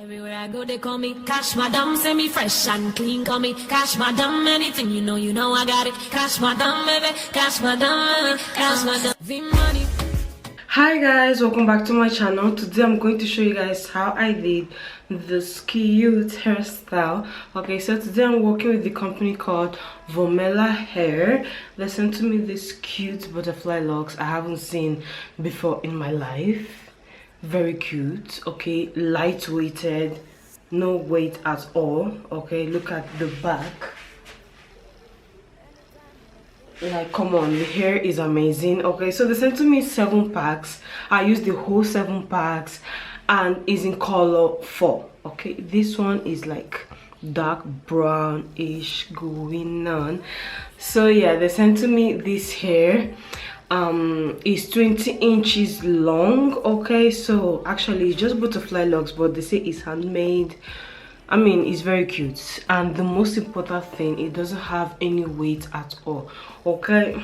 Everywhere I go, they call me Cash Madam, say me fresh and clean, call me Cash Madam, anything you know I got it. Cash Madam, baby, Cash Madam, Cash Madam, V-Money. Hi guys, welcome back to my channel. Today I'm going to show you guys how I did this cute hairstyle. Okay, so today I'm working with the company called Vomella Hair. They sent to me this cute butterfly locks I haven't seen before in my life. Very cute. Okay, lightweighted, no weight at all. Okay, look at the back. Like, come on, the hair is amazing. Okay, so they sent to me 7 packs. I used the whole 7 packs and is in color 4. Okay, this one is like dark brownish going on. So yeah, they sent to me this hair. It's 20 inches long. Okay, so actually it's just butterfly locks, but they say it's handmade. I mean, it's very cute, and the most important thing, it doesn't have any weight at all. Okay,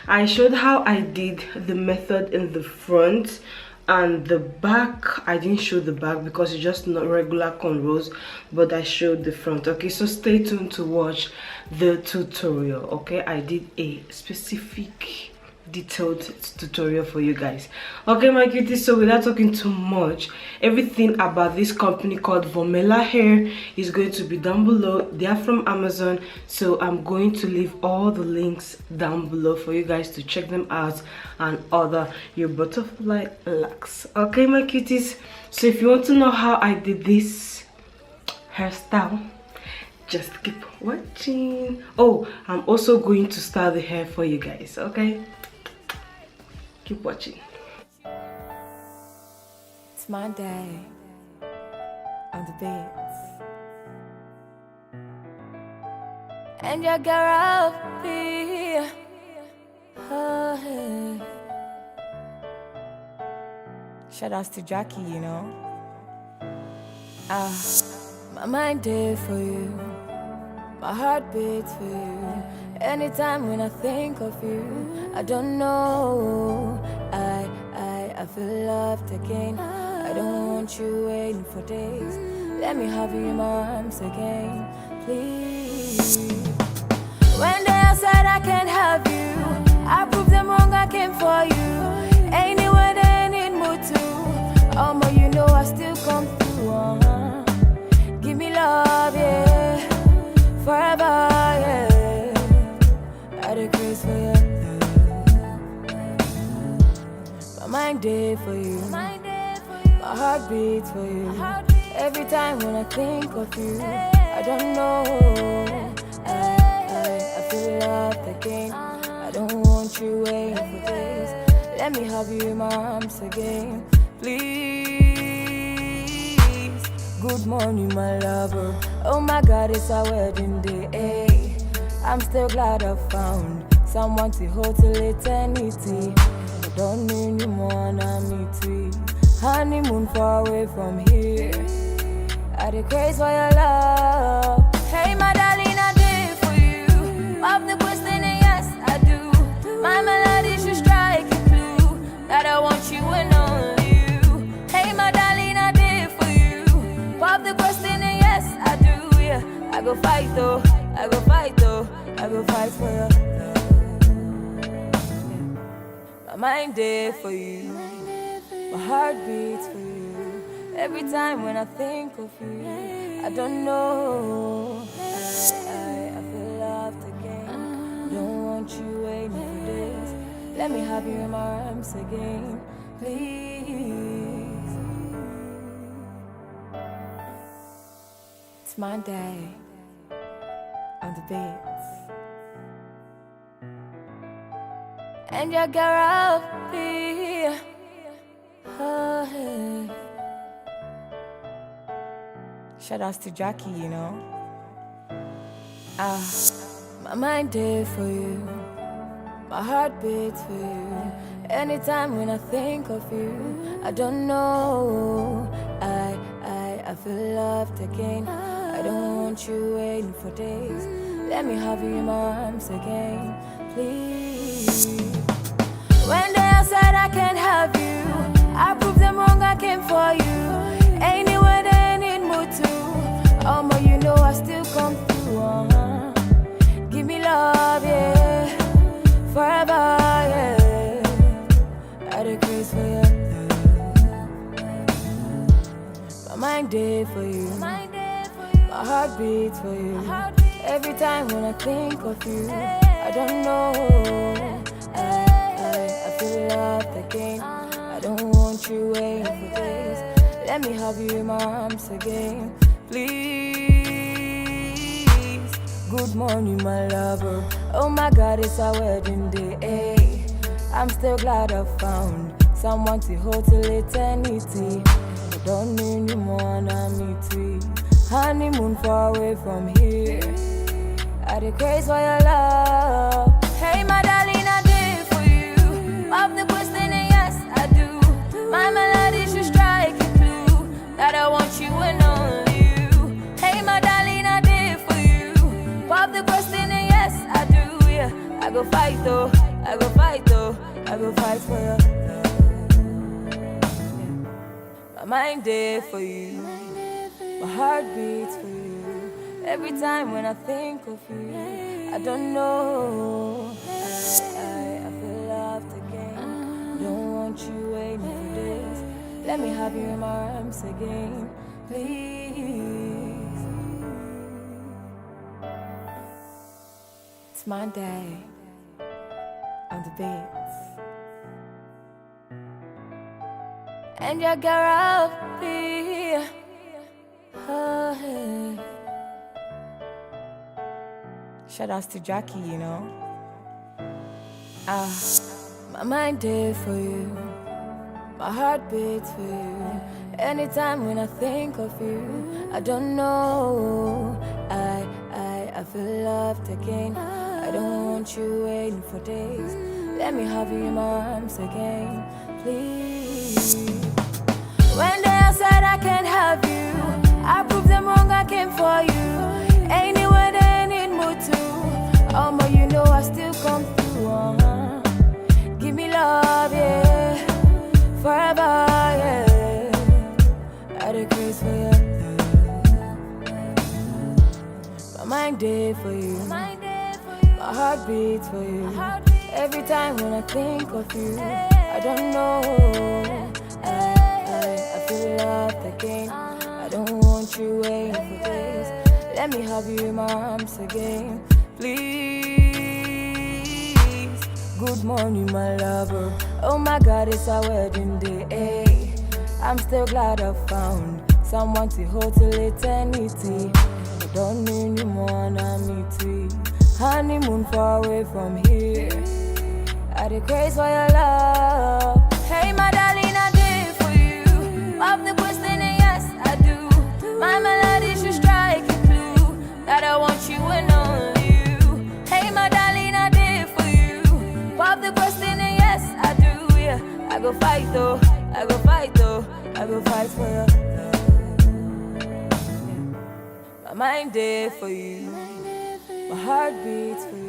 I showed how I did the method in the front, and the back I didn't show the back because it's just not regular cornrows, but I showed the front. Okay, so stay tuned to watch the tutorial. Okay, I did a specific detailed tutorial for you guys. Okay, my cuties, so without talking too much, everything about this company called Vomella Hair is going to be down below. They are from Amazon, so I'm going to leave all the links down below for you guys to check them out and order your butterfly locks. Okay, my cuties, so if you want to know how I did this hairstyle, just keep watching. Oh, I'm also going to style the hair for you guys. Okay, keep watching. It's my day on the beats, and your girl be shout outs to Jackie, you know. My mind did for you, my heart beats for you. Anytime when I think of you, I don't know, I feel loved again. I don't want you waiting for days. Let me have you in my arms again, please. When they said I can't have you, I proved them wrong, I came for you. Anywhere they need me to, but you know I still come through. Give me love, yeah, forever, yeah. I had a grace for you. My mind did for you, my heart beats for you. Every time when I think of you, I don't know, I feel loved again. I don't want you waiting for days. Let me have you in my arms again, please. Good morning, my lover. Oh my God, it's our wedding day. I'm still glad I found someone to hold till eternity. I don't need you more than me too. Honeymoon far away from here. I dey craze for your love. Hey, my darling, I did for you. Pop the question and yes, I do. My melody should strike a clue that I want you and only you. Hey, my darling, I did for you. Pop the question and yes, I do. Yeah, I go fight though. I go fight though. I go fight for you. My mind there for you. My heart beats for you. Every time when I think of you, I don't know, I feel loved again. Don't want you waiting for days. Let me have you in my arms again, please. It's my day on the beats, and your girl be shout outs to Jackie, you know. My mind did for you, my heart beats for you. Anytime when I think of you, I don't know, I feel loved again. I don't want you waiting for days. Let me have you in my arms again, please. When they said I can't have you, I proved them wrong, I came for you. Anywhere they need me mind there for you. My heart beats for you. Every time when I think of you, I don't know. I feel loved again. I don't want you waiting for days. Let me have you in my arms again, please. Good morning, my lover. Oh my God, it's our wedding day. I'm still glad I found someone to hold till eternity. I don't need you more than me too. Honeymoon far away from here. I dey craze for your love. Hey, my darling, I did for you. Pop the question and yes, I do. My melody should strike a clue that I want you and only you. Hey, my darling, I did for you. Pop the question and yes, I do. Yeah, I go fight though. I go fight though. I go fight for you. My mind there for you. My heart beats for you. Every time when I think of you, I don't know. I feel loved again. Don't want you waiting for days. Let me have you in my arms again, please. It's my day on the beats. And your girl be hey. Shout outs to Jackie, you know. My mind there for you. My heart beats for you. Anytime when I think of you, I don't know. I feel loved again. I don't want you waiting for days. Let me have you in my arms again, please. When they said I can't have you, I proved them wrong, I came for you. Anywhere they need mood to. But you know I still come through. Give me love, yeah. Forever, yeah. I dey craze for you. My mind there for you. My heart beats for you. Every time when I think of you, I don't know. I feel loved again. I don't want you waiting for days. Let me have you in my arms again, please. Good morning, my lover. Oh my God, it's our wedding day. I'm still glad I found someone to hold till eternity. I don't need you more than me too. Honeymoon far away from here. I dey craze for your love. Hey, my darling, I did for you. Pop the question and yes, I do. My melody should strike a clue that I want you and only you. Hey, my darling, I did for you. Pop the question and yes, I do. Yeah, I go fight though. I go fight though. I go fight for you. My mind there for you. My heart beats for you.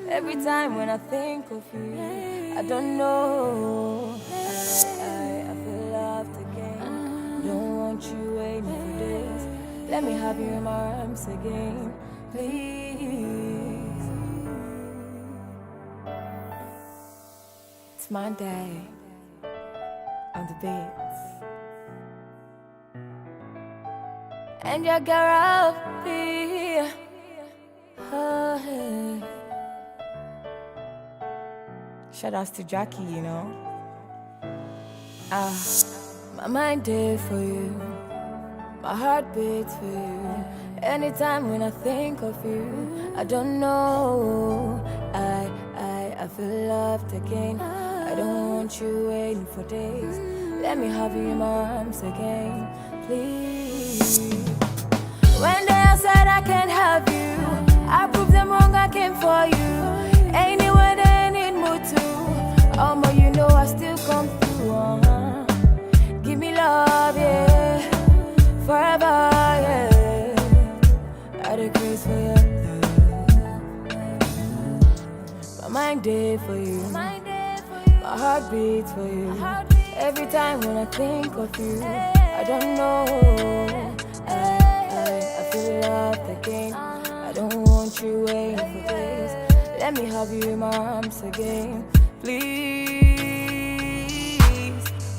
Every time when I think of you, I don't know. I feel loved again. Don't want you waiting for days. Let me have you in my arms again, please. It's my day on the beats. And your girl be hey. Shout outs to Jackie, you know. My mind there for you. My heart beats for you. Anytime when I think of you, I don't know. I feel loved again. I don't want you waiting for days. Let me have you in my arms again, please. When they said I can't have you, I proved them wrong, I came for you. Anywhere they need mood to. But you know I still come through. Give me love, yeah. Forever, yeah. I dey craze for you. My mind there for you. My heart beats for you. Every time when I think of you, I don't know. I feel loved again. I don't want you waiting for days. Let me have you in my arms again, please.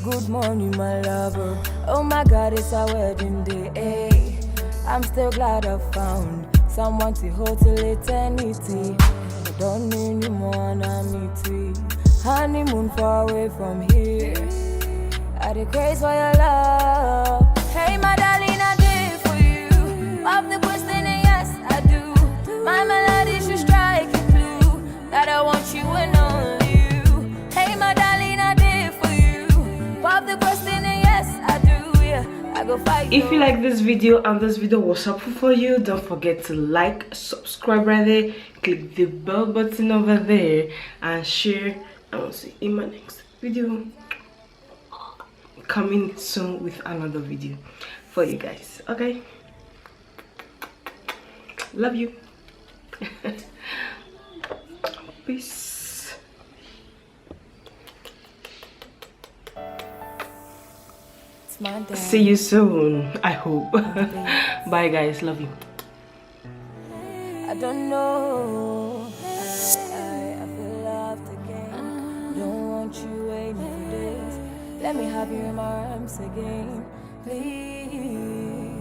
Good morning, my lover. Oh my God, it's our wedding day. Hey, I'm still glad I found someone to hold till eternity. I don't need you more than me too. Honeymoon far away from here. I dey craze for your love. Hey, my darling, I did for you. Of the question, and yes, I do. My melody should strike a clue that I want you and only you. Hey, my darling, I did for you. Of the question, and yes, I do. Yeah, I go fight. If you like this video and this video was helpful for you, don't forget to like, subscribe right there, click the bell button over there, and share. I will see you in my next video. Coming soon with another video for you guys. Okay, love you. Peace. It's my day. See you soon, I hope. Bye guys, love you. I don't know. I feel loved again. Don't want you waiting for days. Let me have you in my arms again, please.